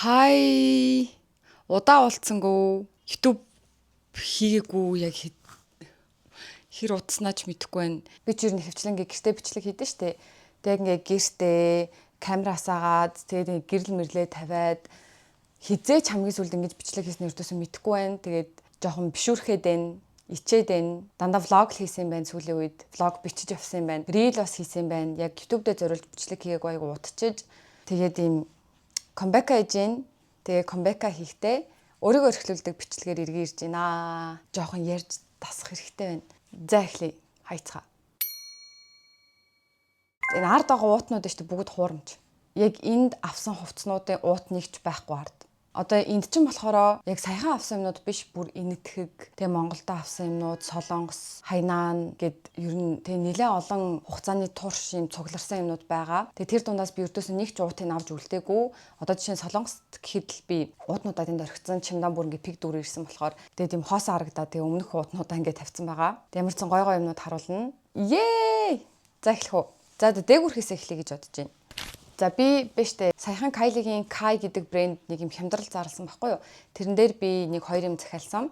Хай удаа болцсонгүй YouTube хийгээгүй яг хэр удснаа ч мэдэхгүй байна. Би ч ер нь хөвчлэнгээ гэртээ бичлэг хийдэн штэ. Тэг ингээ гэртээ камерасаагаад тэгээд гэрэл мэрлээ тавиад хизээч хамгийн сүүлд ингэж бичлэг хийсэн өртөөсөө мэдэхгүй байна. Тэгээд жоохон бишүүрхэд байна. Ичээд байна. Дандаа влог хийсэн байна сүүлийн үед. Влог бичиж явсан байна. Reel бас хийсэн байна. Яг YouTube дээр зориулж бичлэг хийгээгүй айгу удчихж. Тэгээд ийм comeback хийж гин. Тэгээ comeback хийхдээ өөрийгөө эрхлүүлдэг бичлэгээр эргэн ирж байна. Жохон ярьж тасах хэрэгтэй байна. За эхлэе. Хайцгаа. Энэ ард байгаа уутнууд шүү дээ бүгд хуурамч. Яг энд авсан хувцснуудын уут нэгч байхгүй ард. Одоо энд чинь болохоор яг саяхан авсан юмнууд биш бүр энэтхэг тэгээ Монголдо авсан юмнууд Солонгос, Хайнан гэд ер нь тэгээ нэлээд олон хугацааны турш юм цугларсан юмнууд байгаа. Тэгээ тэр дундаас би өртөөс нэг ч уутыг авч үлдээгүй. Одоо жишээ нь Солонгост гэхэд л би уутнуудаа тэнд орхисон чимдан бүр ингээ пик дүүр ирсэн болохоор тэгээ тийм хоос харагдаа тэгээ өмнөх уутнуудаа ингээ тавьсан байгаа. Тэгээ ямар ч гой гой юмнууд харуулна. Ее! За эхлэх үү. За дээгүүрхээс эхлэе гэж бодож байна. За би биштэй саяхан Kylie-гийн Kai гэдэг брэнд нэг юм хямдрал зарласан байхгүй юу. Тэрэн дээр би нэг 2 юм захиалсан.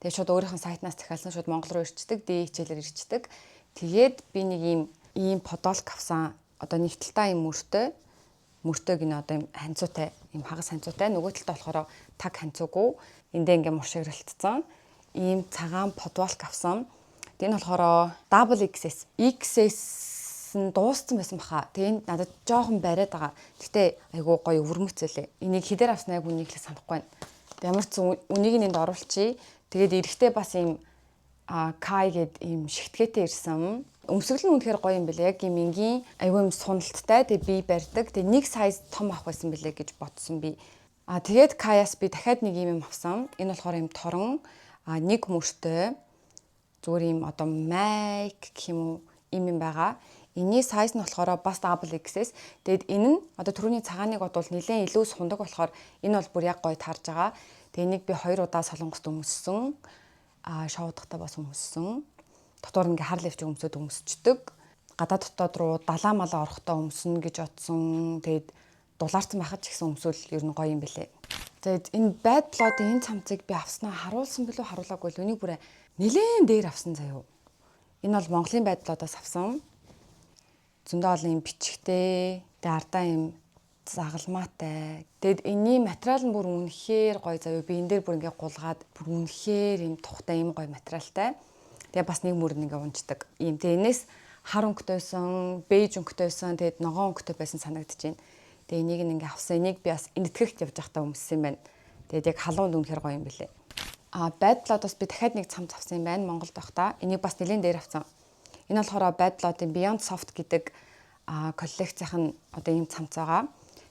Тэгээ шууд өөрийнх нь сайтнаас захиалсан шууд Монгол руу ирчдэг, хичээлээр ирчдэг. Тэгээд би нэг ийм подолк авсан. Одоо нэвтэлтэй юм мөртөө гинэ одоо юм ханцуутай, юм хагас ханцуутай. Нөгөө талдаа болохоор таг ханцуугүй. Эндээ ингээм уршигралтцсан. Ийм цагаан подолк авсан. Тэгээ энэ болохоор double XS дууссан байсан баха. Тэгээ надад жоохон бариад байгаа. Гэтэ айгуу гоё өвөрмөцөлээ. Энийг хідээр авснаа яг үнийг л санахгүй байна. Ямар ч үнийг энд оруулчихъя. Тэгээд эрэхтэй бас ийм Kai гэд ийм шигтгээтэй ирсэн. Өмсгөл нь үнэхээр гоё юм бэлээ. Яг ийм энгийн айгуу юм суналттай. Тэгээ би барьдаг. Тэгээ нэг сайз том авах байсан бэлээ гэж бодсон би. Тэгээд Kai-аас би дахиад нэг юм авсан. Энэ болохоор ийм торон нэг мөртөө зүгээр ийм одоо майк гэх юм уу юм байгаа. Энийн сайз нь болохоор бас double XS. Тэгэд энэ нь одоо түрүүний цагааныг бодвол нэлээд илүү сундаг болохоор энэ бол бүр яг гоё таарж байгаа. Тэгээ энийг би 2 удаа солонгост өмссөн. Шоудахтаа бас өмссөн. Дотор ингээ хар левч өмсөждөг. Гадаа дотоод руу далаа малаа орохдоо өмснө гэж бодсон. Тэгээд дулаарсан байхад ч гэсэн өмсвөл ер нь гоё юм бэлээ. Тэгээд энэ Bad Blood-ийн энэ цамцыг би авснаа харуулсан билүү харуулаагүй л үнийг бүрээ нэлээд дээр авсан заяа. Энэ бол Монголын Bad Blood-аас авсан. Зөндөө олон юм бичгтэй, тэгээ ардаа юм загалмаатай. Тэгэд энэний материал нь бүр үнэхээр гоё заяа. Би энэ дээр бүр ингээ гулгаад бүр үнэхээр юм тухтай юм гоё материалтай. Тэгээ бас нэг мөр ингээ унждаг. Ийм тэгээ энэс хар өнгөтэйсэн, бэж өнгөтэйсэн, тэгээд ногоон өнгөтэй байсан санагдаж байна. Тэгээ энийг ингээ авсан. Энийг би бас энэтхэгт явж байхдаа өмссөн юм байна. Тэгээд яг халуунд үнэхээр гоё юм бэлээ. Bad Blood-ос би дахиад нэг цамц авсан юм байна Монголд байхдаа. Энийг бас нэлээд дээр авсан. Энэ болохоор Bad Blood-ийн Beyond Soft гэдэг коллекцийн одоо ийм цамц байгаа.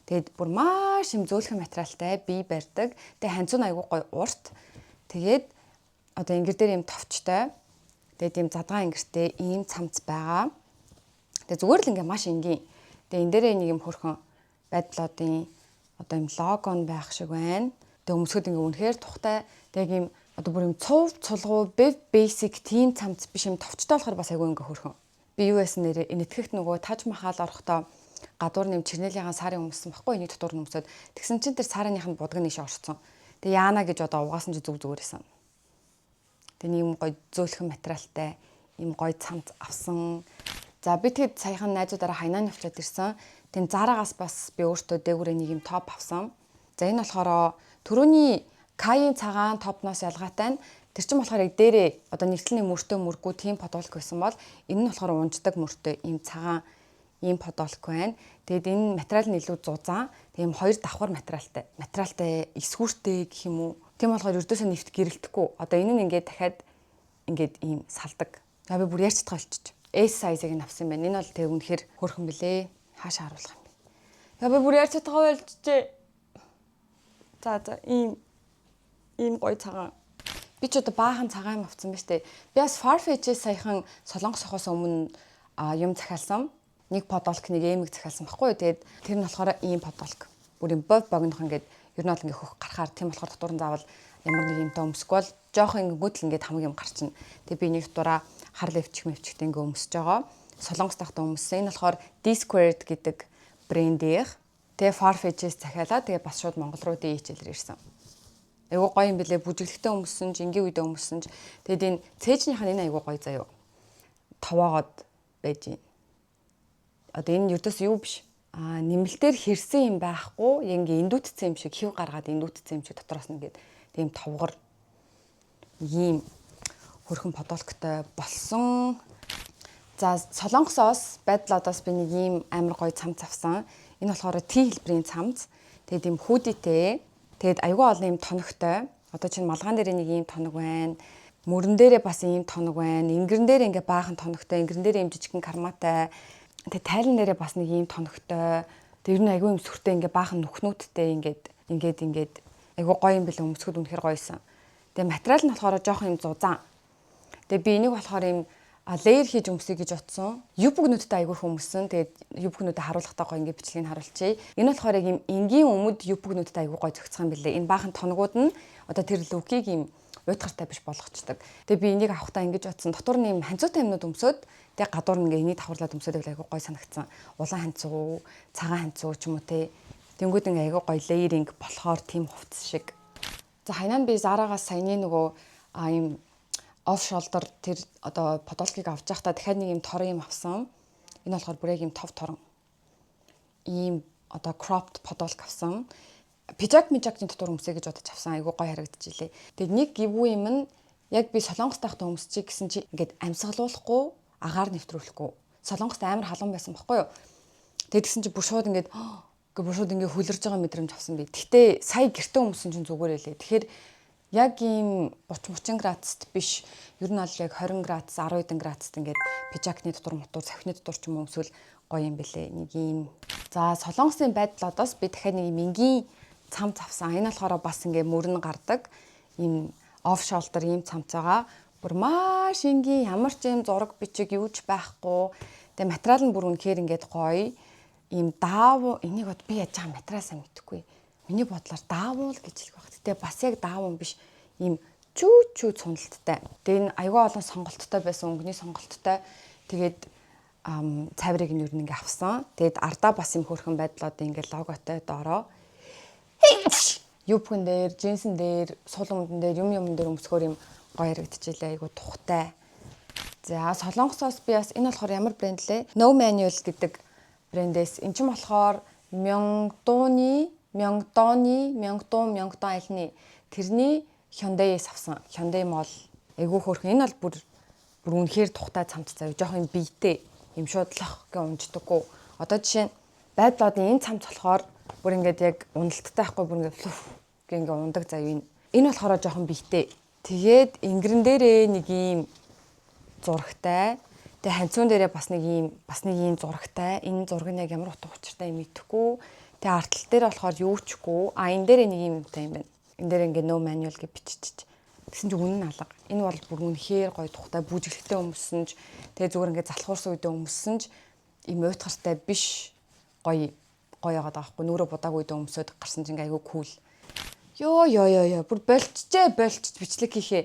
Тэгээд бүр маш юм зөөлхөн материалтай би барьдаг. Тэгээд ханцуу айгуу гоё урт. Тэгээд одоо ингэр дээр ийм товчтой. Тэгээд ийм задгаан ингэртэй ийм цамц байгаа. Тэгээд зүгээр л ингээ маш энгийн. Тэгээд энэ дээрээ нэг юм хөрхөн Bad Blood-ийн одоо ийм лого нь байх шиг байна. Тэгээд өмсгөд ингээ үнэхээр тухтай. Тэгээд ийм одоо бүр юм цув цулгуу basic team цамц биш юм товчтой болохоор бас айгүй ингээ хөрхөн. Би юу яасан нэрээ энэтхэгт нөгөө Таж Махал орохдоо гадуур нэм Чернелийн сарын өмссөн байхгүй энийг дотор нь өмсөд тэгсэн чинь тэр сарынхын будг нь иш орцсон. Тэгээ яана гэж одоо угаасан чи зүг зүгээрсэн. Тэгээ ийм гоё зөөлхөн материалтай ийм гоё цамц авсан. За би тэгэд саяхан найзуудаараа Хайнан авчирд ирсэн. Тэн Зарагаас бас би өөртөө дээгүүрээ нэг юм топ авсан. За энэ болохоор түрүүний Kai-ийн цагаан топноос ялгаатай нь тэр чинь болохоор яг дээрээ одоо нэгтлний мөртөө мөргүү тийм подолк байсан бол энэ нь болохоор унждаг мөртөө ийм цагаан ийм подолк байна. Тэгэд энэ материал нь илүү зузаан. Тийм 2 давхар материалтай эсвүүртэй гэх юм уу. Тийм болохоор өрдөөсөө нэвт гэрэлтэхгүй. Одоо энэ нь ингээд дахиад ингээд ийм салдаг. За би бүр ярьцдаг болчих. S size-ыг нь авсан байна. Энэ бол тэг үнэхээр хөөрхөн блэ. Хаашаа харуулах юм бэ? За би бүр ярьцдаг болчихжээ. За ийм гоё цагаан. Би ч одоо баахан цагаан юм авсан ба штэ. Би бас Farfetch-ээс саяхан Солонгос сохоос өмнө юм захиалсан. Нэг подолк нэг эмэг захиалсан байхгүй юу. Тэгээд тэр нь болохоор ийм подолк. Бүр юм богинох ингээд ер нь бол ингээ хөх гарахаар тийм болохоор дотор нь заавал ямар нэг юмтай өмсөхгүй бол жоохон ингэнгүүт л ингээд хамгийн юм гарчихна. Тэгээд би нэг дураа хар левчг мэвчгтэй ингээ өмсөж байгаа. Солонгос тахта өмссөн. Энэ болохоор D-Squared гэдэг брендийнх. Тэгээ Farfetch-ээс захиалаа тэгээ бас шууд Монгол руу дэ хичээлээр ирсэн. Айгуу гоё юм бэлээ, бүжиглэхтэй өмссөн ч, энгийн үедээ өмссөн ч. Тэгээд энэ цээжнийх нь энэ айгуу гоё заяа. Товоогоод байж байна. Одоо энэ ердөөс юу биш. Нэмэлтээр хэрсэн юм байхгүй, яг ингээ эндүтцсэн юм шиг хив гаргаад эндүтцсэн юм шиг дотроос нь ингээд тийм товгор ийм хөрхөн подолктой болсон. За Солонгосоос Байдлаадаас би нэг ийм амар гоё цамц авсан. Энэ болохоор T хэлбэрийн цамц. Тэгээд ийм хүүдитэй. Тэгээд айгүй олон ийм тоногтой. Одоо чинь малгаан дээр нэг ийм тоног байна. Мөрөн дээрээ бас ийм тоног байна. Ингэрэн дээр ингээ баахан тоногтой, ингэрэн дээр ийм жижигхэн карматай. Тэгээд тайлан дээрээ бас нэг ийм тоногтой. Тэр нь айгүй юм сүртэй ингээ баахан нүхнүүдтэй ингээд айгүй гоё юм бэлээ, өмсгөд үнэхээр гоёсэн. Тэгээд материал нь болохоор жоохон юм зузаан. Тэгээд би энийг болохоор ийм леер хийж өмсөе гэж бодсон. Юбгнүүдтэй айгүй хүмүүсэн. Тэгээд юбгнүүдэд харуулахтаа гоё ингээ бичлэгийг харуулчихъя. Энэ болохоор яг юм энгийн өмд юбгнүүдтэй айгүй гоё зохицох юм бэлээ. Энэ баахан тоногуд нь одоо тэр лүкийг юм уйтгартай биш болгочдөг. Тэгээд би энийг авахтаа ингэж бодсон. Дотор нь юм ханцуутай юмнууд өмсөд тэгээд гадуур нь ингээ энийг давхарлаад өмсөд айгүй гоё санагдсан. Улаан ханцуу, цагаан ханцуу ч юм уу те. Тэнгүүд ингээ айгүй гоё лееринг болохоор тийм хувцас шиг. За ханаа нь би Зарагаас саяны нөгөө юм off shoulder тэр одоо подолкийг авч байхдаа дахиад нэг юм торон юм авсан. Энэ болохоор бүр яг юм тов торон. Ийм одоо cropped подолк авсан. Пижакны дотор өмсөе гэж бодож авсан. Айгуу гоё харагдчихжээ. Тэгээд нэг гівүү юм нь яг би Солонгост байхдаа өмсчихье гэсэн чи ингээд амьсгалуулахгүй, агаар нэвтрүүлэхгүй. Солонгост амар халуун байсан байхгүй юу? Тэгээд гэсэн чи бүр шууд ингээд хөлөрж байгаа мэдрэмж авсан би. Гэхдээ сая гэртээ өмсөн чинь зүгээр элэ. Тэгэхээр яг ийм 30 градуст биш. Ер нь бол яг 20 градус, 10 хэдэн градуст ингээд пижакны дотор савхины дотор ч юм уу өмсвөл гоё юм бэлээ. Нэг ийм. За Солонгосын Байдлаадаас би дахиад нэг юм энгийн цамц авсан. Энэ болохоор бас ингээд мөрөн гардаг. Ийм off shoulder ийм цамц байгаа. Бүр маш энгийн, ямар ч юм зураг бичиг юуч байхгүй. Тэгээ материал нь бүр үнэхээр ингээд гоё. Ийм даав энийг бод би яаж байгаа материалсаа мэдэхгүй. Миний бодлоор даавуул гэж хэлэх байх. Гэтэ бас яг даавун биш. Ийм чүү цуналттай. Тэгээ энэ аюул олон сонголттой байсан, өнгөний сонголттой. Тэгээд цаврыг нь юу нэг авсан. Тэгээд ардаа бас юм хөөрхөн байдлаад ингээд логотой доороо. Юбгэн дээр, джинсэн дээр, сул өмдөн дээр юм дээр өмсгөр юм гоё харагдчихлээ. Айгу тухтай. За Солонгосоос би бас энэ болохоор ямар брэнд лээ? No Manual гэдэг брэндээс. Эн чинь болохоор Мёнгдоны альны тэрний Hyundai-с авсан. Hyundai Mall. Айгу хөөрхөн. Энэ бол бүр үнэхээр тухтай цамц заяа. Жохон биетэй юм шуудлах гэ унждаггүй. Одоо жишээ нь Байдлаадын энэ цамц болохоор бүр ингээд яг уналттай байхгүй бүр ингээд ундаг заяа. Энэ болохоор жохон биетэй. Тэгээд ингэрэн дээрээ нэг юм зурагтай. Тэгээ ханцуун дээрээ бас нэг юм зурагтай. Энэ зураг нь яг ямар утга учиртай юм мэдэхгүй. Тэгээ артал дээр болохоор юучгүй. Энэ дээр нэг юмтай юм байна. Энэ дээр ингээ no manual гэж бичиж. Тэгсэн чинь үнэн алга. Энэ бол бүр үнэхээр гоё тухтай бүжиглэхтэй өмссөн ч тэгээ зүгээр ингээ залхуурсан үедээ өмссөн ч им уйтгартай биш гоё яагаад байгаа хгүй. Нүрэ будааг үедээ өмсөд гарсан чинь айгүй кул. Йоо. Бүр болчихжээ бичлэг хийхээ.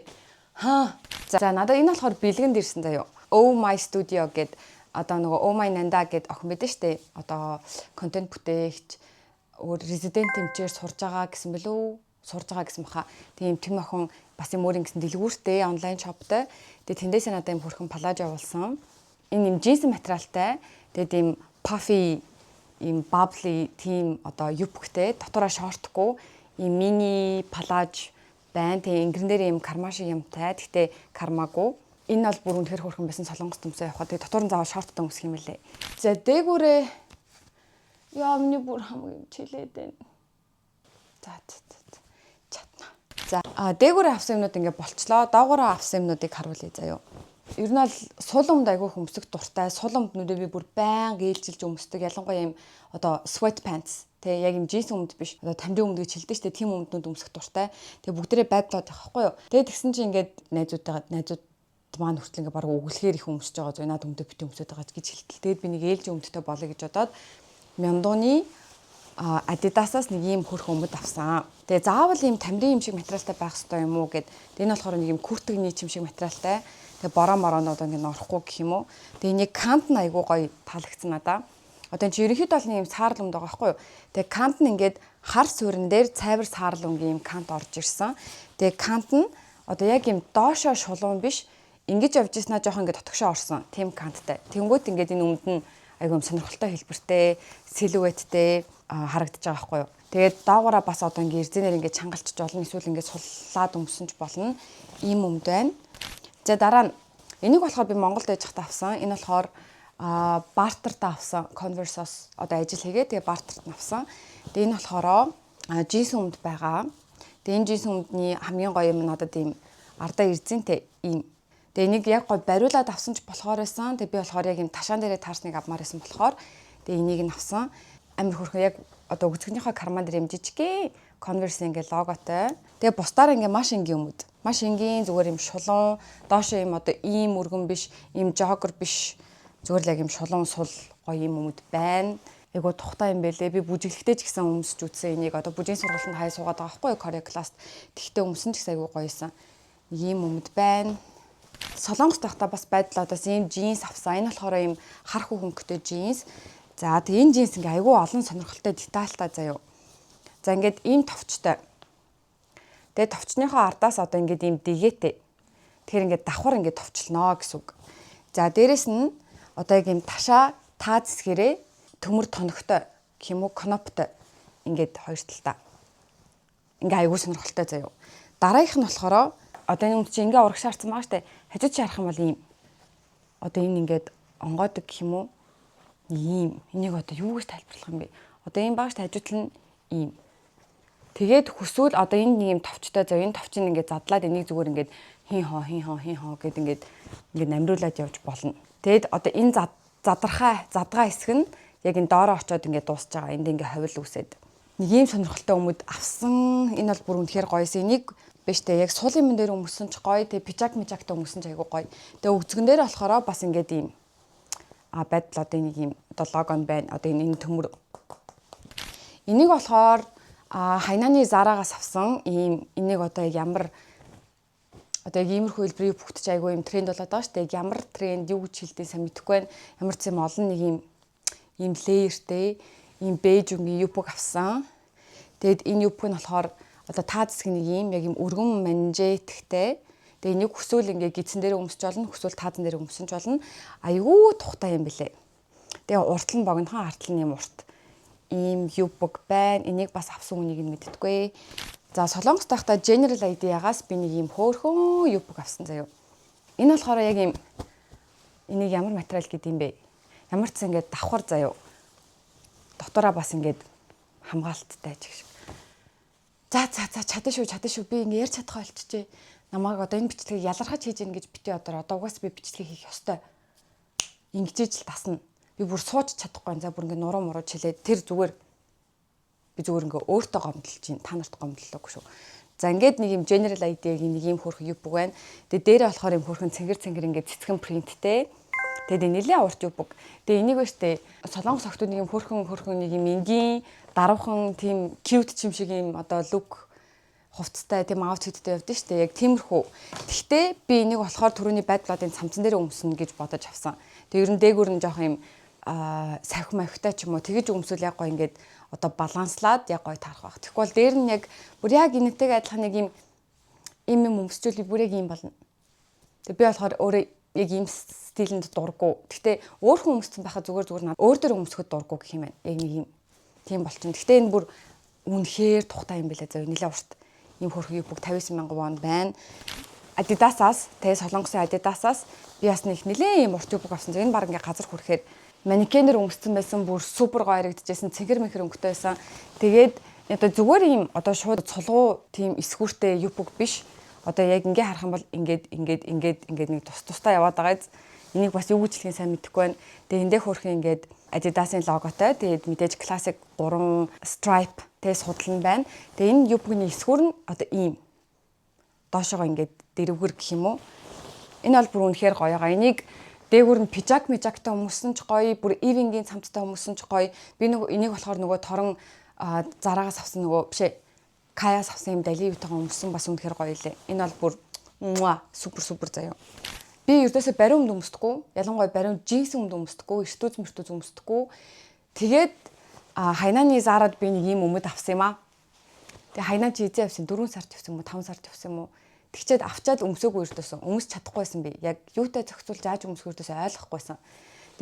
За надад энэ болохоор бэлгэнд ирсэн заяа. Oh My Studio гэд одоо нөгөө Oh My Nanda гэд охин байдаг штэ. Одоо контент бүтээгч резидент тэмчээр сурж байгаа гэсэн баха. Тийм тэм охин бас юм өөрийн гэсэн дэлгүүртэй онлайн шоптой. Тэгээ тэндээсээ надад юм хөрхэн палаж явуулсан. Энэ юм джинс материалтай. Тэгээд ийм puffy, ийм bubbly тийм одоо юбктэй, дотороо шортгүй, ийм мини палаж байна. Тэгээ ингэрэн дээр ийм карма шиг юмтай. Гэхдээ кармаагүй. Энэ бол бүр үнэхээр хөрхэн байсан Солонгост өмсөө явахад. Тэгээ дотор нь заавал шорттой өмсөх юм лээ. За дээгүүрээ миний бүр хамгийн чилээд байна. За дээгүүрээ авсан юмнууд ингээ болчлоо. Доогоороо авсан юмнуудыг харуулъя заяа. Ер нь бол сул өмд айгүй хөмсөх дуртай. Сул өмднүүдээ би бүр байнга ээлжилж өмсдөг. Ялангуяа юм одоо sweat pants. Тэгээ яг юм джинс өмд биш. Одоо тамирын өмд гэж хэлдэг шүү дээ. Тим өмднүүд өмсөх дуртай. Тэгээ бүгдээрээ байдлаад байхгүй юу. Тэгээ тэгсэн чинь ингээд найзууд маань хүртэл ингээ баг өглөхээр их өмсөж байгаа зөө наад өмдөө бит өмсөд байгаа гэж хэлтэл. Тэгээд би нэг ээлж өмдтэй болоё гэж бодоод Мёндоны Adidas-аас нэг ийм хөрх өмд авсан. Тэгээ заавал ийм тамирын юм шиг материалтай байх хэрэгтэй юм уу гэд. Энэ болохоор нэг ийм күртэгний юм шиг материалтай. Тэгээ бороо мороонууд ингэ орохгүй гэх юм уу. Тэгээ нэг кант нь айгуу гоё таалагдсан надаа. Одоо энэ чи ерөнхийдөө бол нэг юм саарл өмд байгаа байхгүй юу? Тэгээ кант нь ингээд хар суурин дээр цайвар саарл өнгийн юм кант орж ирсэн. Тэгээ кант нь одоо яг юм доошоо шулуун биш ингэж явж ирснаа жоохон ингээд дотгошоо орсон. Тим канттай. Тэнгүүт ингээд энэ өмд нь айгүй сонирхолтой хэлбэртэй, силуэттэй харагдаж байгаа байхгүй юу? Тэгээд доогоороо бас одоо ингээд эрзэнээр ингээд чангалчж болно, эсвэл ингээд суллаад өмсөнч болно. Ийм өмд байна. За дараа нь энийг болохоор би Монголд байж хата авсан. Энэ болохоор бартертаа авсан. Converse-оос одоо ажил хийгээ тэгээ бартерт нь авсан. Тэгээ энэ болохоор джинс өмд байгаа. Тэгээ энэ джинс өмдний хамгийн гоё юм нь одоо тийм ардаа эрзэнтэй ийм. Тэгээ энийг яг гоё бариулаад авсан ч болохоор байсан. Тэгээ би болохоор яг юм ташаан дээрээ таарсныг авмаар байсан болохоор тэгээ энийг нь авсан. Амар хөрхөн яг одоо өгцгөнийхөө карман дээр юм жижигхэн Converse ингээ логотой. Тэгээ бусдаар ингээ маш энгийн өмд. Маш энгийн зүгээр юм шулуун, доошоо юм одоо ийм өргөн биш, ийм жоггер биш. Зүгээр л яг юм шулуун сул гоё юм өмд байна. Айгу тухтай юм байлээ. Би бүжиглэхтэй ч гэсэн өмсч үтсэн энийг одоо бүжгийн сургалтанд хай суугаад байгаа байхгүй юу, Korea class. Тэгтээ өмсөн ч гэсэн айгу гоёсэн. Ийм өмд байна. Солонгост байхдаа бас байдал одоос ийм джинс авсан. Энэ болохоор ийм хар хөнгөтэй джинс. За тэгээ энэ джинс ингээ айгу олон сонирхолтой детальтай заяа. За ингээд ийм товчтой. Тэгээ товчныхоо ардаас одоо ингээд ийм дэгээтэй. Тэгэхээр ингээд давхар ингээд товчлноо гэсэн үг. За дээрэс нь одоо яг ийм ташаа таа зэсгэрээ төмөр тоногтой гэх юм уу кноптой ингээд хоёр талтай. Ингээ айгу сонирхолтой заяа. Дараагийнх нь болохоор одоо энэ үнд чи ингээ урагш шаарсан байгаа штэ. Хажууд шаарах юм бол ийм. Одоо энэ ингээд онгойдог гэх юм уу? Ийм. Энийг одоо юу гэж тайлбарлах юм бэ? Одоо энэ багш хажууд нь ийм. Тэгээд хүсвэл одоо энэ нэг юм товчтой зав энэ товчийг ингээд задлаад энийг зүгээр ингээд хин хоо гэд ингээд намруулаад явж болно. Тэгэд одоо энэ задгаа хэсэг нь яг энэ доороо очиод ингээд дуусж байгаа. Энд ингээд ховил үсээд. Нэг юм сонирхолтой өмд авсан. Энэ бол бүр үнэхээр гоёсэн. Энийг биш тэ яг суулын мөн дээр өмсөн ч гоё. Тэгээ пижактай өмсөн ч айгу гоё. Тэгээ өгцгөн дээр болохоор бас ингээд ийм байдал одоо нэг ийм одоо лого нь байна. Одоо энэ төмөр. Энийг болохоор хайнааны Зарагаас авсан. Ийм энийг одоо ямар одоо яг иймэрхүү хэлбэрийг бүгдч айгүй юм тренд болоод байгаа шүү дээ. Ямар тренд юу гэж хэлдэг сайн мэдэхгүй байна. Ямар ч юм олон нэг ийм леертэй ийм бэж өнгийн юпг авсан. Тэгэд энэ юпг нь болохоор одоо таа зэсэг нэг ийм яг ийм өргөн манжеттэй. Тэгээ энийг хүсвэл ингээ гидсэн дээр өмсч болно. Хүсвэл таазан дээр өмсөнч болно. Айгүй тухтай юм бэлээ. Тэгээ урт нь богинохон артл нь ийм урт. Ийм юпг байна. Энийг бас авсан үнийг нь мэддэггүй. За Солонгост байхдаа General ID-ягаас би нэг ийм хөөхөн юпг авсан заяа. Энэ болохоор яг ийм энийг ямар материал гэдэг юм бэ? Ямар ч ингээд давхар заяа. Дотороо бас ингээд хамгаалттай ч гэх шиг. За чадсан шүү. Би ингээд ярьж чадхаа болчихжээ. Намайг одоо энэ бичлэгийг ялархаж хийж ийн гэж бити одоо угаас би бичлэг хийх ёстой. Ингэж л тасна. Би бүр сууж чадахгүй. За бүр ингээд нуруу муруу чилээд тэр зүгээр би зүгээр ингээ өөртөө гомдлж чинь та нарт гомдлоогүй шүү. За ингээд нэг юм General ID-гийн нэг юм хөрх юпг байна. Тэгээ дээрээ болохоор юм хөрхэн цэнгэр ингээ цэцгэн принттэй. Тэгээд нэлээд урт юпг. Тэгээ энийг өштэй Солонгос охтууд нэг юм хөрхэн нэг юм энгийн даруухан тийм cute юм шиг юм одоо лук хувцастай тийм аутфиттэй явдсан шүү дээ. Яг тиймэрхүү. Гэхдээ би энийг болохоор түрүүний байдлуудын цамцан дээр өмснө гэж бодож авсан. Тэгээ ер нь дээгүүр нь жоох юм савх мавхтай ч юм уу тэгэж өмсвөл яг гоё ингээд одоо баланслаад яг гоё таарах байх. Тэгэхгүй бол дээр нь яг бүр яг энэтэйг адилхан нэг юм өмсчүүл бүр яг юм болно. Тэг би болохоор өөрөө яг ийм стилэнд дурггүй. Гэхдээ өөр хүн өмссөн байхад зүгээр надад өөр дөр өмсөхөд дурггүй гэх юм байна. Яг нэг юм тийм болчихно. Гэхдээ энэ бүр үнэхээр тухтай юм билээ зөө. Нилээ урт ийм хөрх юпг 59,000 вон байна. Adidas-аас тэгээ Солонгосын Adidas-аас би бас нэг нилээ ийм урт юпг авсан. Энэ баг ингээ газар хүрэхээр манекенээр өмссөн байсан бүр супер гоё харагдчихсэн. Цэнхэр мэнхэр өнгөтэй байсан. Тэгээд одоо зүгээр ийм одоо шууд цулгуу тийм эсгүүртэй юпг биш. Одоо яг ингээ харах юм бол ингээд нэг тусдаа яваад байгаа. Энийг бас юу гэж хэлхин сайн мэдэхгүй байна. Тэгээд эндээ хөрх ингээд Adidas-ын логотой. Тэгээд мэдээж классик 3 stripe тэ судал нь байна. Тэгээд энэ юпгны эсгүүр нь одоо ийм доошоо ингээд дэрвгэр гэх юм уу. Энэ бол бүр үнэхээр гоё байгаа. Энийг дээгүүр нь пижактай өмсөн ч гоё, бүр ивингийн цамцтай өмсөн ч гоё. Би энийг болохоор нөгөө торон Зарагаас авсан нөгөө бишээ Каяас авсан юм даливитайгаа өмсөн бас үнэхээр гоё лээ. Энэ бол бүр супер заяа. Би ердөөсөө бариу өмд өмсдөггүй. Ялангуяа бариу джинс өмд өмсдөггүй, эртүүз өмсдөггүй. Тэгээд хайнааны зарад би нэг ийм өмд авсан юм аа. Тэгээ хайнаа чи эзэн авсан 4 сард авсан юм уу 5 сард авсан юм уу? Тэгчээд авчаад өмсөөгүй өрдөөсөн. Өмсч чадахгүйсэн би. Яг юутай зохицуул зааж өмсөх өрдөөсөө ойлгохгүйсэн.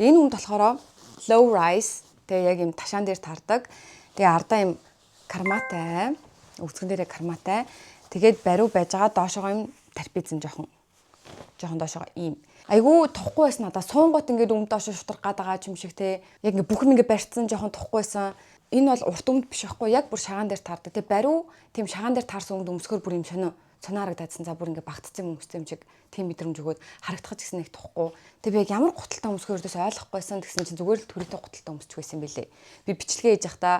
Тэгээ энэ өмд болохоор low rise тэгээ яг юм ташаан дээр тардаг. Тэгээ ардаа юм карматай, өвцгөн дээрээ карматай. Тэгээд бариу байж байгаа доошоо юм тарпизэн жоохон доошоо ийм. Айгу тухгүй байсан надаа суунгууд ингээд өмд доошоо шутрах гад байгаа юм шиг те. Яг ингээд бүх нэг барьцсан жоохон тухгүй байсан. Энэ бол урт өмд биш байхгүй яг бүр шагаан дээр таардаг. Тэгээ бариу тийм шагаан дээр таарсан өмд өмсгөр бүр юм соноо харагдадсан. За бүр ингээд багтцсан өмссөн юм шиг тийм мэдрэмж өгөөд харагдах гэсэн нэг тухгүй. Тэгээ би яг ямар гуталтай өмсгөр өрдөөс ойлгохгүйсэн тэгсэн чинь зүгээр л төрөлтэй гуталтай өмсч байсан байлээ. Би бичлэгээ хийж явахдаа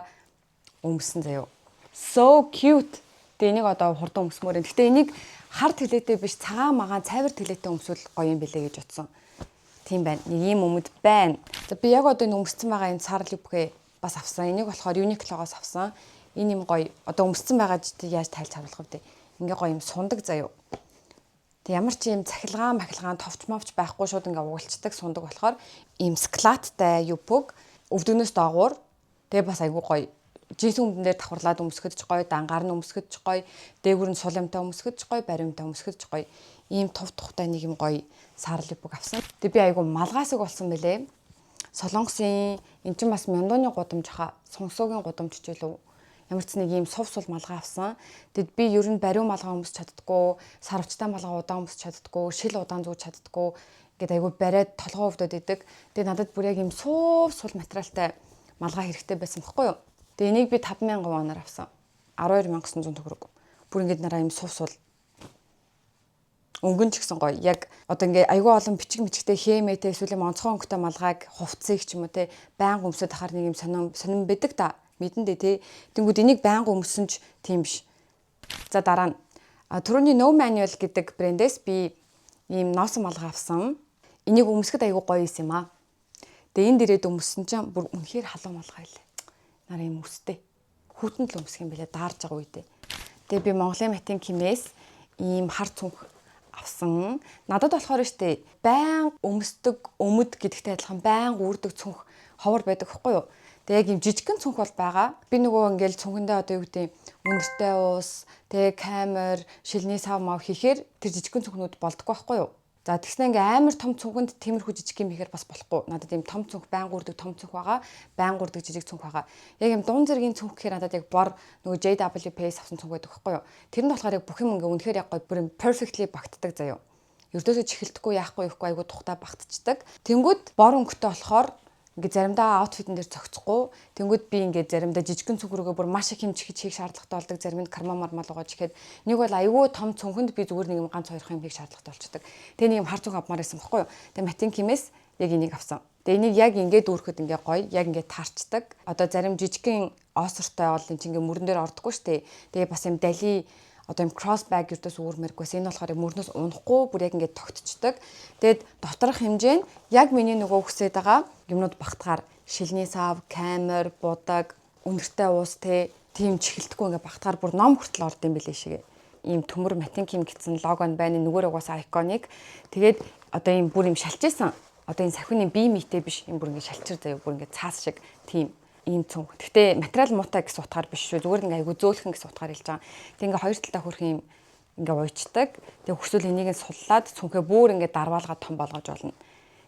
өмссөн заяо. So cute. Тэгээ энийг одоо хурдан өмсмөр. Гэхдээ энийг хар тэлээтэй биш цагаан магаан цайвар тэлээтэй өмсвөл гоё юм бэлээ гэж бодсон. Тийм байна. Нэг ийм өмд байна. За би яг одоо энэ өмссөн байгаа энэ сар лүбгээ бас авсан. Энийг болохоор Uniqlo-гоос авсан. Энэ юм гоё. Одоо өмссөн байгаа жишээ яаж тайлж харуулах вэ? Ингээ гоё юм сундаг заяо. Тэг ямар ч юм цахилгаан товч мовч байхгүй шууд ингээ угалцдаг сундаг болохоор ийм складтай юпг өвдөгнөөс доогуур тэгээ бас айгу гоё. Жинс өмдөн дээр давхарлаад өмсгөж ч гоё, дангаар нь өмсгөж ч гоё, дээгүүр нь сул юмтай өмсгөж ч гоё, баримттай өмсгөж ч гоё. Ийм тув тухтай нэг юм гоё сар лүбг авсан. Тэг би айгу малгасаг болсон мөлий. Солонгосын эн чинь бас мяндууны гудамж хаа сонсоогийн гудамж ч үлээ. Ямар ч нэг ийм сув сул малгай авсан. Тэгэд би ер нь бариу малгай өмсч чаддггүй, сарвчтай малгай удаан өмсч чаддггүй, шил удаан зүүж чаддггүй. Ингээд айгу бариад толгоо өвдөд идэг. Тэгээ надад бүр яг ийм сув сул материалтай малгай хэрэгтэй байсан байхгүй юу? Тэгээ энийг би 5,000 воноор авсан. 12,900 төгрөг. Бүр ингээд нараа ийм сув сул өнгөн ч гэсэн гоё. Яг одоо ингээ айгүй олон бичиг мичгтэй хэмээтэй эсвэл онцгой өнгөтэй малгайг хувцсыг ч юм уу те байнга өмсөд ахаар нэг юм сонирн байдаг та мэдэндээ те. Тэнгүүд энийг байнга өмсөн ч тийм биш. За дараа нь түрүүний No Manual гэдэг брэндээс би ийм носон малгай авсан. Энийг өмсгөд айгүй гоё юм аа. Тэгээ энэ дээрээ өмссөн чинь бүр үнэхээр халуун малгай лээ. Нараа юм өстэй. Хүүтэнд л өмсөх юм билээ даарж байгаа үедээ. Тэгээ би Монголын Матин Кимээс ийм хар цүнх авсан. Надад болохоор штэ байн өмсдөг өмд гэдэгтэй адилхан байн үрдэг цүнх ховор байдаг хгүй юу. Тэгээ яг юм жижигхэн цүнх бол байгаа. Би нөгөө ингээл цүнхэндээ одоо юу гэдэг өндөртэй уус, тэгээ камер, шилний сав мав хийхээр тэр жижигхэн цүнхнүүд болдгоо хгүй юу. За тэгснэ ингээ амар том цүнхэнд тиймэрхүү жижиг юм хийхээр бас болохгүй. Надад ийм том цүнх байн үрдэг том цүнх байгаа, байн үрдэг жижиг цүнх байгаа. Яг юм дуун зэргийн цүнх гэхээр надад яг бор нөгөө JWP-с авсан цүнх байдаг хгүй юу. Тэр нь болохоор яг бүх юм ингээ үнэхээр яг гоё бүр юм perfectly багтдаг заяо. Ердөөсөө чихэлдэхгүй яахгүй байхгүй айгу тухтай багтцдаг. Тэнгүүд бор өнгөтэй болохоор ингээ заримдаа аутфитэн дээр зохицохгүй. Тэнгүүд би ингээ заримдаа жижигхэн цүнх рүүгээ бүр маш их хэмжих хийх шаардлагатай болдог. Зарим нь карма мармал угааж ихэд нэг бол айгүй том цүнхэнд би зүгээр нэг юм ганц хоёр хэм хийх шаардлагатай болчдөг. Тэгээ нэг юм хар цүнх авмаар байсан байхгүй юу. Тэгээ Матин Кимээс яг энийг авсан. Тэгээ энийг яг ингээд дүүрхэд ингээ гоё, яг ингээ таарчдаг. Одоо зарим жижигхэн оосортой бол энэ чинь ингээ мөрөн дээр ордоггүй штэ. Тэгээ бас юм дали одоо юм кросс баг юрдээс үүрмэргүйс энэ болохоор мөрнөөс унахгүй бүр яг ингээд тогтцдог. Тэгээд доторх хэмжээ нь яг миний нөгөө хүсэж байгаа юмнууд багтахаар шилний сав, камер, будаг, өндөртэй уус тийм чихэлдэхгүй ингээд багтахаар бүр ном хүртэл орд юм билээ шигээ. Ийм төмөр Матин Ким гэсэн лого нь байна. Нүгээр угаасаа iconic. Тэгээд одоо ийм бүр юм шалжижсэн. Одоо энэ сахины бие мийтэй биш юм бүр ингээд шалчир заяа бүр ингээд цаас шиг тийм ийм цүнх. Гэхдээ материал муутай гэсэн утгаар биш шүү. Зүгээр ингээ айгу зөөлхөн гэсэн утгаар хэлж байгаа. Тэг ингээ хоёр талдаа хөрх юм ингээ уйчдаг. Тэг хүсвэл энийг нь суллаад цүнхээ бүр ингээ дарваалгаад том болгож болно.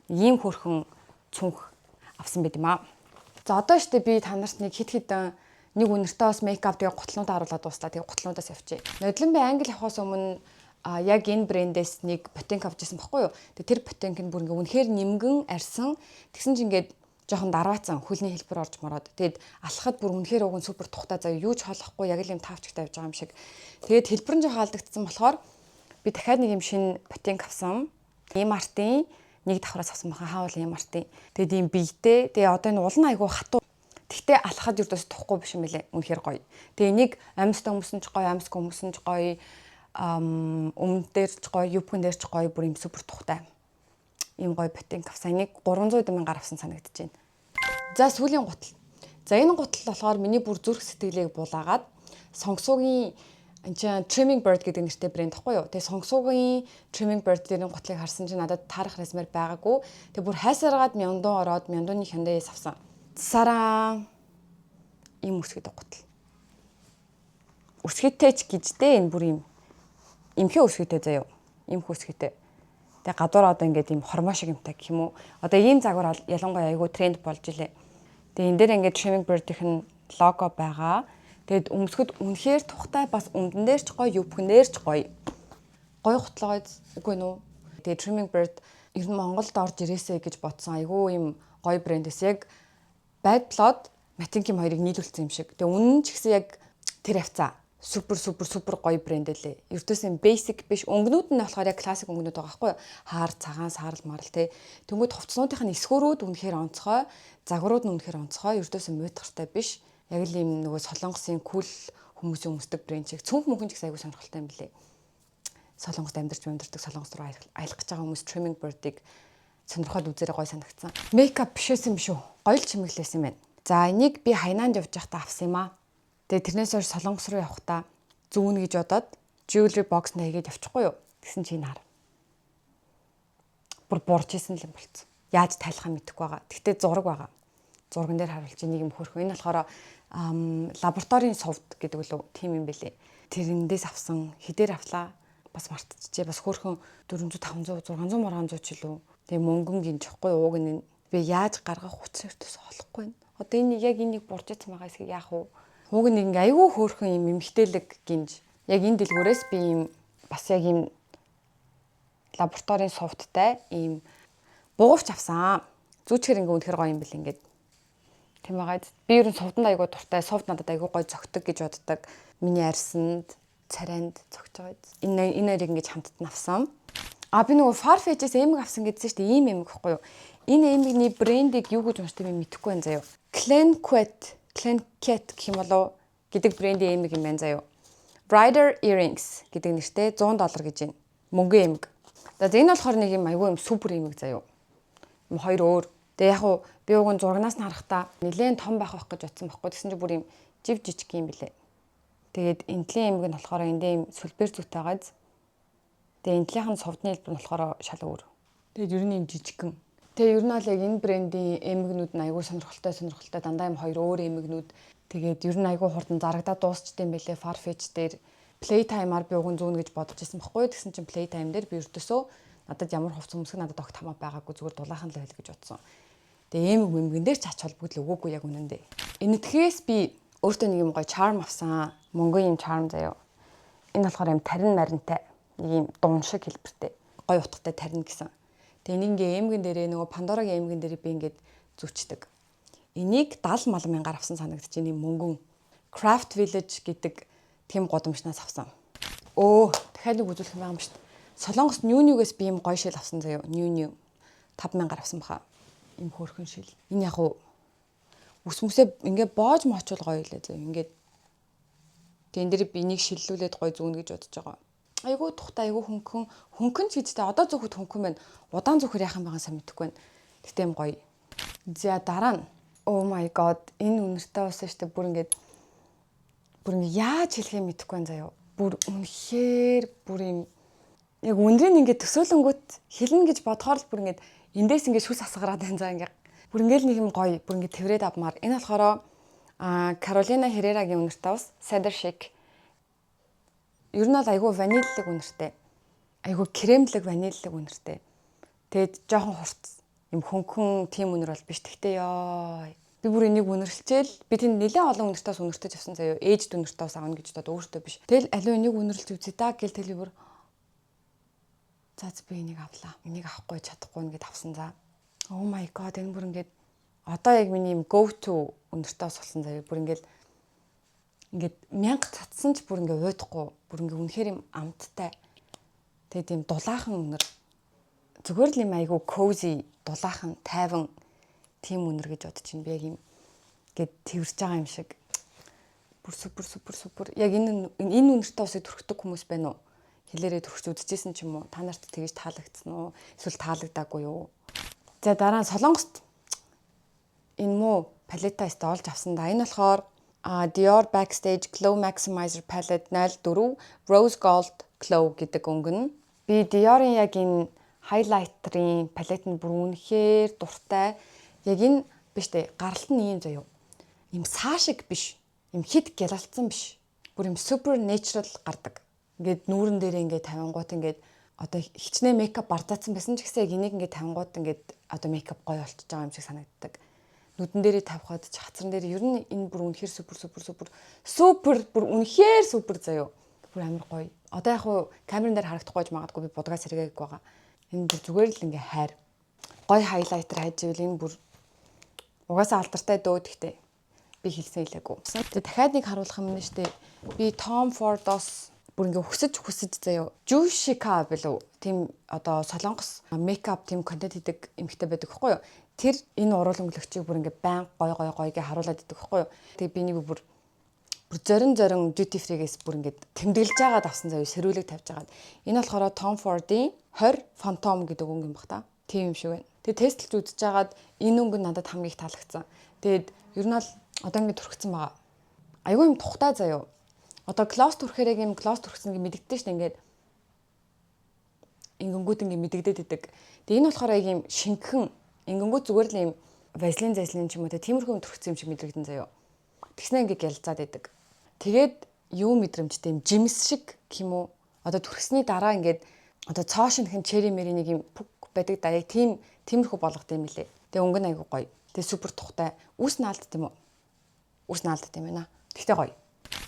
Ийм хөрхөн цүнх авсан байт юм аа. За одоо штэ би та нарт нэг хит хитэн нэг үнэртэй бас мейкап тэгээ гутлнуудаа харуулад дуслаа. Тэгээ гутлнуудаас явчих. Нодлон би англи явахаас өмнө яг энэ брэндээс нэг ботинк авчихсан байхгүй юу. Тэг тэр ботинк нь бүр ингээ үнэхээр нимгэн арьсан. Тэгсэн чинь ингээ жоохон дараацсан хөлний хэлбэр орж мороод. Тэгэд алхахад бүр үнэхээр уг нь супер тухтай заяа юу ч холохгүй яг л юм таавчтай явж байгаа юм шиг. Тэгээд хэлбэр нь жоохон алдагдсан болохоор би дахиад нэг юм шинэ ботинк авсан. Ийм артын нэг давхраас авсан бахан хаавал ийм артын. Тэгэд ийм биетэй. Тэгээ одоо энэ улан айгу хатуу. Тэгтээ алхахад юрдээс тухгүй биш юм лээ. Үнэхээр гоё. Тэгээ энийг амьстай хүмүүс ч гоё, амьсгүй хүмүүс ч гоё, өмнө дээр ч гоё, юбгэн дээр ч гоё бүр ийм супер тухтай. Ийм гоё ботинк авсан. Энийг 300,000-аар авсан санагдаж байна. За сүүлийн гутал. За энэ гутал болохоор миний бүр зүрх сэтгэлийг булаагаад сонгосуугийн энэ чинь Trimming Bird гэдэг нэртэй брэнд тахгүй юу. Тэгээ сонгосуугийн Trimming Bird дээр гутлыг харсан чинь надад таарах размер байгаагүй. Тэгээ бүр хайсараад мяндуу ороод мяндууны хяндаас авсан. Сараа ийм үсгэд гутал. Үсгэдтэй ч гэжтэй энэ бүр ийм имхээ үсгэдтэй заяа. Имх үсгэдтэй. Тэгээ гадуур одоо ингээд ийм хормоо шиг юмтай гэх юм уу. Одоо ийм загвар ялангуяа айгүй тренд болж илээ. Тэгээ энэ дээр ингээд Trimming Bird-ийн лого байгаа. Тэгээд өмсгөд үнэхээр тухтай бас өмдөн дээр ч гоё, ювхэн дээр ч гоё. Гоё хутлаа үгүй нүү. Тэгээ Trimming Bird ер нь Монголд орж ирээсэй гэж бодсон. Айгүй ийм гоё брэндээс яг байдлаад Матинким хоёрыг нийлүүлсэн юм шиг. Тэгээ үнэн ч гэсэн яг тэр хавцаа супер гоё брэнд лээ. Ердөөс нь basic биш. Өнгөнүүд нь болохоор яг классик өнгөнүүд байгаа байхгүй юу? Хаар, цагаан, саарл, марл тий. Тэнгүүд хувцснуудынх нь эсгөрүүд үнэхээр онцгой, загварууд нь үнэхээр онцгой. Ердөөс нь муйтгартай биш. Яг л ийм нөгөө солонгосын кул хүмүүсийн өмсдөг брэнд шиг. Цүнх мөнхөн ч гэсэн айгүй сонирхолтой юм билээ. Солонгост амьдарч солонгос руу аялах гэж байгаа хүмүүс Trimming Bird-ыг сонирхоод үзээрэй, гоё санагдсан. Мейкап бишээсэн биш үү? Гоё л чимэглэсэн юм байна. За энийг би Хайнаанд явж байхдаа авсан юм аа. Тэгээ тэрнээс хойш солонгос руу явахдаа зүүн гэж бодоод jewelry box нэгээд явчихгүй юу? Тэгсэн чи энэ хар. Бүр бурж исэн л юм болцсон. Яаж тайлахаа мэдэхгүй байгаа. Тэгтээ зураг байгаа. Зурган дээр харуулж нэг юм хөөрхөн. Энэ болохоор лабораторийн совд гэдэг үлээ тийм юм бэлээ. Тэрэндээс авсан. Хэдээр авлаа? Бас мартчихжээ. Бас хөөрхөн 400 500 600 ч илүү. Тэгээ мөнгөн гинж ихгүй ууг нь би яаж гаргах хүчээртэйс олохгүй. Одоо энэ яг энийг бурж исэн байгаа эсгийг яах вэ? Уг нэг ингээ айгүй хөөрхөн юм эмхтэлэг гинж. Яг энэ дэлгүүрээс би юм бас яг юм лабораторийн софттай юм буугавч авсан. Зүүчгэр ингээ үнэхэр гоё юм бэл ингээд. Тийм байгаа. Би ер нь совдонд айгүй дуртай. Совд надад айгүй гоё зөгтөг гэж боддог. Миний арьсанд, царайнд зөгж байгаа. Энэ нэрийг ингэж хамтд нь авсан. Би нөгөө Farfetch-ээс эмэг авсан гэдсэн шүү дээ. Ийм эмэг гэхгүй юу? Энэ эмэгний брендийг юу гэж уншдаг би мэдэхгүй байна заяа. Clanket гэх юм болов гэдэг брендийн эмэг юм байна заяа. Brider Earrings гэдэг нэртэй $100 гэж байна. Мөнгөн эмэг. Тэгээ энэ болохоор нэг юм айгүй юм супер эмэг заяа. Юм хоёр өөр. Тэгээ яг уу би уг нь зурагнаас нь харахтаа нэлээд том байх гэж бодсон байхгүй. Тэгсэн чинь бүр юм жив жижиг юм билээ. Тэгээд энтлийн эмэг нь болохоор эндээ юм сүлбэр зүйтэй байгааз. Тэгээ энтлийнх нь совдны хэлбэр нь болохоор шал өөр. Тэгээд ер нь юм жижигхэн. Тэгээ ер нь бол яг энэ брендийн эмэгнүүд нь айгүй сонирхолтой дандаа юм хоёр өөр эмэгнүүд. Тэгээд ер нь айгүй хурдан зарагдаад дуусчихдээ юм байлээ. Farfetch дээр Playtime-аар би уг нь зүүн гэж бодож ирсэн байхгүй. Тэгсэн чинь Playtime дээр би өртөөсөө надад ямар хувц өмсг надад огт хамаа байгаагүй зүгээр дулаахан л байл гэж бодсон. Тэгээ эмэгэн дээр ч ач холбогдол өгөөгүй яг үнэндээ. Энэтхээс би өөртөө нэг юм гоё charm авсан. Мөнгөн юм charm заяа. Энэ болохоор юм тарин маринтай нэг юм дуун шиг хэлбэртэй. Гоё утгатай тарин гэсэн. Тэгээ ингээ эмгэн дээрээ нөгөө Pandora-гийн эмгэн дээрээ би ингээд зүчдэг. Энийг 70 мал мянгаар авсан санагдаж байна мөнгөн. Craft Village гэдэг тэм годамжнаас авсан. Дахиад нэг үзүүлэх юм байгаа юм шүү дээ. Солонгост New-New-гээс би юм гоё шил авсан заяа. New-New 5,000 авсан баха. Им хөөрхөн шил. Энэ яг уу үсмүсээ ингээ боож моочвол гоё илээ заяа. Ингээд тэн дээр би энийг шиллүүлээд гоё зүүн гэж бодож байгаа. Айгуу тухтай айгуу хөнгөн ч гэдэгтэй одоо зөвхөд хөнгөн байна. Удаан зөвхөр яхан байгаа сайн мэдэхгүй байна. Тэгтээ юм гоё. За дараа нь oh my god энэ үнэртэй уусан штэ бүр ингээд яаж хэлхээ мэдэхгүй байна заяа. Бүр үнэхээр бүр юм яг үнрийн ингээд төсөөлөнгөт хэлнэ гэж бодохоор л бүр ингээд эндээс ингээд шүс асгараад байна заа ингээд. Бүр ингээд нэг юм гоё бүр ингээд тэврээд авмаар. Энэ болохоор Carolina Herrera-гийн үнэртэй ус Cedar Chic. Ер нь бол айгүй ваниллэг үнэртэй. Айгүй кремлэг ваниллэг үнэртэй. Тэгээд жоохон хурц юм хөнгөн тийм үнэр бол биш. Тэгтээ ёо. Би бүр энийг үнэрлчээл би тэнд нэлээд олон үнэртээс үнэртэж авсан заяа. Ээжд үнэртээс авна гэж бодоод өөртөө биш. Тэгэл аливаа энийг үнэрлж үзье даа гэл тэгэл бүр би энийг авлаа. Энийг авахгүй чадахгүй нэгэд авсан за. Oh my god энэ бүр ингээд одоо яг миний юм go to үнэртээс болсон заяа. Бүр ингээд 1000 татсан ч бүр ингээ уйдахгүй бүр ингээ үнэхээр юм амттай. Тэгээд юм дулаахан үнэр. Зүгээр л юм айгу cozy, дулаахан, тайван тийм үнэр гэж бодож байна. Би яг юм ингээд тэрж байгаа юм шиг. Бүр супер. Яг энэ үнэртэй усыг төрхдөг хүмүүс байна уу? Хэлээрээ төрхч үзчихсэн ч юм уу? Та нарт тэгэж таалагдсан уу? Эсвэл таалагдаагүй юу? За дараа нь Солонгост энэ муу палетаст олж авсан да. Энэ болохоор Dior Backstage Glow Maximizer Palette 04 Rose Gold Glow гэдэг өнгөн. Би Dior-ын яг энэ highlighter-ийн палет нь бүр үнэхээр дуртай. Яг энэ Биш дээ. Гаралт нь ийм заяо. Им саашиг биш. Им хит гялалцсан биш. Бүр им супер natural гардаг. Ингээд нүүрэн дээр ингээд тавингууд ингээд одоо хичнээн мейкап бардаацсан байсан ч гэсэн яг энийг ингээд тавингууд ингээд одоо мейкап гоё болчихж байгаа юм шиг санагддаг. Нүдэн дээрээ тавихад ч хацран дээр ер нь энэ бүр үнэхээр супер бүр үнэхээр супер заяо. Бүр амар гоё. Одоо яг хуу камерын дээр харагдахгүй ч магадгүй би будгаа сэргээг байгаа. Энэ бүр зүгээр л ингээ хайр. Гоё хайлайтер хайж ивэл энэ бүр угаасаа алдартай дөө гэхдээ би хэлсэн хэлээгүй. Тэгээ дахиад нэг харуулах юм нь штэ. Би Tom Ford-оос бүр ингээ хүсэж заяо. Jushika билүү? Тим одоо солонгос мейкап тим контент хийдэг эмэгтэй байдаг хгүй юу? Тэр энэ уруулан өнгөлөгчийг бүр ингээ байн гойгээ харуулад идэг хгүй юу? Тэгээ би нэг бүр зорин duty free-гээс бүр ингээд тэмдэглэж байгаад авсан заяо, сэрүүлэг тавьж байгаад. Энэ болохоор Tom Ford-ийн 20 Phantom гэдэг өнгө юм баг та. Тийм юм шиг байна. Тэгээ тестлж үзэж байгаад энэ өнгө надад хамгийн их таалагдсан. Тэгээд ер нь бол одоо ингээд түрхсэн байгаа. Айгүй юм тухтай заяо. Одоо gloss түрхэрээг юм gloss түрхсэн гэж мэддэгдэж штэ ингээд ингэнгүүт ингээд мэдэгдээд идэг. Тэгээ энэ болохоор яг юм шингхэн ингэнгүүт зүгээр л юм вазелин ч юм уу тиймэрхүү юм түрхсэн юм шиг мэдрэгдэн заяо. Тэгснэ ингээд гялцаад идэг. Тэгээд юу мэдрэмжтэй юм жимс шиг юм уу? Одоо түрхсний дараа ингээд одоо цоошинхэн черри мери нэг юм пүк байдаг да. Яг тиймэрхүү болгох юм лээ. Тэгээ өнгө нь айгүй гоё. Тэгээ супер тухтай. Үс наалдт юм уу? Үс наалдт юм байна. Тэгтээ гоё.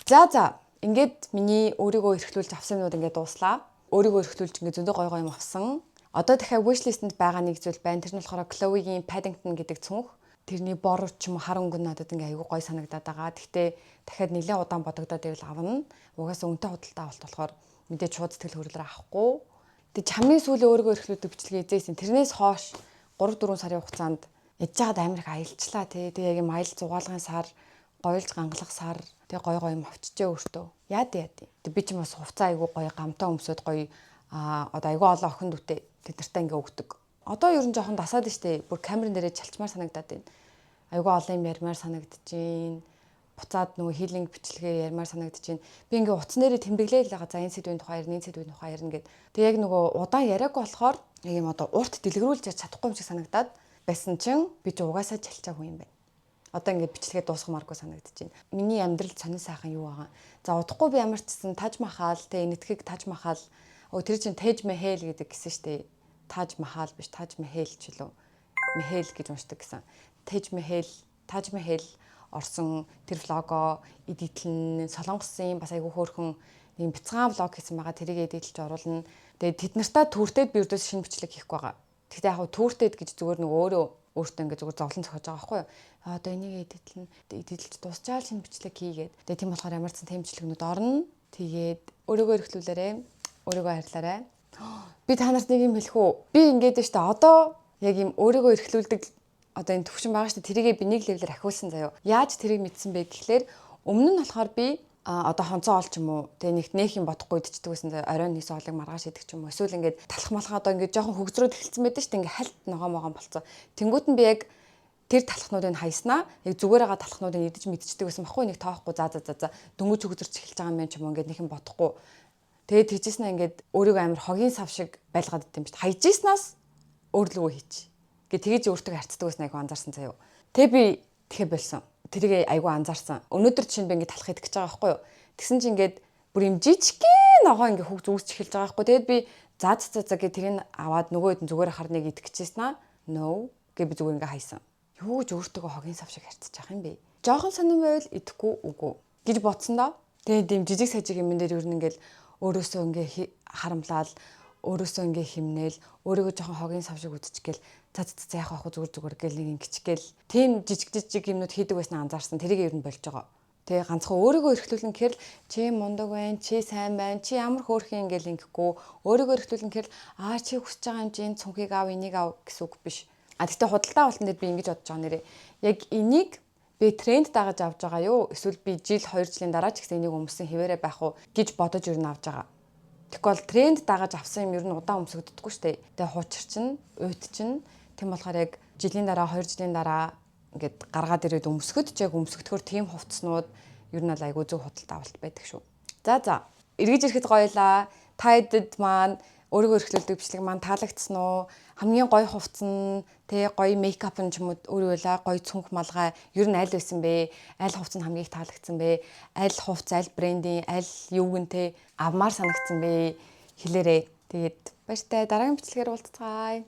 За ингээд миний өөрийгөө эрхлүүлж авсан юмнууд ингээд дууслаа. Өөрийгөө эрхлүүлж ингээд зөндөө гоё юм авсан. Одоо дахиад wishlist-энд байгаа нэг зүйл байна. Тэр нь болохоор Chloe-гийн Paddington гэдэг цүнх. Тэрний бор ч юм уу хар өнгө надад ингээ айгүй гоё санагдаад байгаа. Гэхдээ дахиад нэлээд удаан бодогдоод байвал авна. Угаасаа үнэтэй худалдаа авалт болохоор мэдээж шууд сэтгэл хөдлөлөөр авахгүй. Тэгээ чамны сүүлийн өөрийгөө эрхлүүлдэг бичлэгээ эзээсэн. Тэрнээс хойш 3-4 сарын хугацаанд ядж байгаад амар их аялчлаа тий. Тэгээ яг юм аялал зугаалгын сар, гоёлж гангалах сар, тэгээ гоё юм авчижээ өөртөө. Яад. Тэгээ би ч юм бас хувцас айгүй гоё гамтаа өмсөд гоё одоо айгүй олон охин дүүтэй тэднэртээ ингээ өгдөг. Одоо ер нь жоохон дасаад штэ. Бүр камерын дээрээ чалчмаар санагдаад байна. Айгүй олон юм ярмаар санагдчихээн. Буцаад нөгөө хилинг бичлэгээр ярмаар санагдчихээн. Би ингээ утас нэрээ тэмдэглээл байгаа. За энэ сэдвийн тухай ярина, энэ сэдвийн тухай ярина гэд. Тэгээ яг нөгөө удаан яриаггүй болохоор яг юм одоо урт дэлгэрүүлж чадахгүй юм шиг санагдаад байсан чинь би ч угаасаа чалчаагүй юм байна. Одоо ингээ бичлэгээ дуусгамааргүй санагдчихээн. Миний амьдрал сонин сайхан юу байгаа. За удахгүй би ямар ч гэсэн Таж Махал тэ энэтхэг Таж Махал тэр чинь Taj Mahal гэдэг гэсэн штэ. Таж Махал биш Таж Mahal ч лөө Mahal гэж уншдаг гэсэн. Taj Mahal орсон тэр влого эдитлэн солонгосын бас айгүй хөөрхөн нэг бяцхан влог хийсэн байгаа. Тэрийг эдитлж оруулна. Тэгээд тэд нартаа түүртэд би өрдөөс шинэ бичлэг хийх байгаа. Тэгтээ яг түүртэд гэж зүгээр нэг өөртөө ингээ зүгээр зовлон зохиож байгаа байхгүй юу. Одоо энийг эдитлж дуусчаал шинэ бичлэг хийгээд. Тэгээд тийм болохоор ямар ч тийм бичлэгнүүд орно. Тэгээд өөрийгөө эрхлүүлээрэй. Өөрийгөө хайрлаарай. Би та нарт нэг юм хэлэх үү? Би ингээд штэ одоо яг юм өөрийгөө эрхлүүлдэг одоо энэ төвшин байгаа штэ тэрийгээ би нэг левелээр ахиулсан заяо. Яаж тэрийг мэдсэн бэ гэхлээр өмнө нь болохоор би одоо хонцоо ол ч юм уу тэгээ нэг юм бодохгүй идчихдэг байсан заяо. Оройн нийс олыг маргааш идэх ч юм уу. Эсвэл ингээд талах малхаа одоо ингээд жоохон хөгзрөөд эхэлсэн байдаг штэ ингээд хальт ногоо болцсон. Тэнгүүт нь би яг тэр талхнуудыг хайснаа яг зүгээр байгаа талхнуудыг идэж мэдчихдэг байсан баггүй нэг тоохгүй за дөнгөж хөгзөрч эхэлж байгаа юм байна ч юм уу ингээд нэг юм бодохгүй. Тэгээд тийжсэн ингээд өөрийгөө амар хогийн сав шиг байлгаад идэв юм биш. Хайжснаас өөрлөгөө хийч. Гэ тэгэж өөртөө харцдаг байсан айгу анзаарсан заяо. Тэгээ би тэгэхээр болсон. Тэрийг айгу анзаарсан. Өнөөдөр чинь би ингээд талах идэх гэж байгаа байхгүй юу. Тэгсэн чинь ингээд бүр юм жижигхэн ногоо ингээд хөгж үүсч эхэлж байгаа байхгүй. Тэгээд би за гэ тэрийг аваад нөгөө хэд зүгээр хар нэг идэх гэжсэн аа. No гэ би зүгээр ингээд хайсан. Юу гэж өөртөө хогийн сав шиг харцаж байгаа юм бэ? Жохон сонирн байвал идэхгүй үгүй гэж бодсон доо. Тэгээд ийм жижиг сажиг юм дээр ер нь ингээд өөрөөсөө ингээ харамлал, өөрөөсөө ингээ химнээл, өөрийгөө жоохон хогийн сав шиг үзчихгээл за яах вэ зүгээр гэл нэг ингэчгээл тийм жижиг юмнууд хийдэг байсан анзаарсан. Тэрийг ер нь болж байгаа. Тэгээ ганцхан өөрийгөө эрхлүүлэн гэхэл чи мундаг байна, чи сайн байна, чи ямар хөөрхөн ингээл ингэхгүй өөрийгөө эрхлүүлэн гэхэл чи хүсэж байгаа юм чи энэ цүнхийг аав, энийг аав гэсэн үг биш. Тэгтээ худалдаа авалтан дээр би ингэж бодож байгаа нэрээ. Яг энийг би тренд дагаж авч байгаа юу? Эсвэл би жил 2 жилийн дараа ч гэсэн энийг өмсөн хэвээрээ байх уу гэж бодож ер нь авч байгаа. Тэгэхгүй бол тренд дагаж авсан юм ер нь удаан өмсөгддөггүй шүү дээ. Тэгээ хуучир чинь, уйт чинь тийм болохоор яг жилийн дараа 2 жилийн дараа ингээд гаргаад ирээд өмсгөд ч яг өмсгөхөөр тийм хувцснууд ер нь бол айгүй зөв худалдаа авалт байдаг шүү. За эргэж ирэхэд гоёлаа. Та хэдэд маань өөрийгөө эрхлүүлдэг бичлэг маань таалагдсан уу? Хамгийн гоё хувцас нь тэ гоё мейкап нь ч юм уу өөрийгөө гоё цүнх малгай ер нь аль байсан бэ? Аль хувцас нь хамгийн их таалагдсан бэ? Аль хувцас, аль брендийн, аль юуг нь тэ авмаар санагдсан бэ? Хэлээрэй. Тэгээд баяртай дараагийн бичлэгээр уулзцгаая.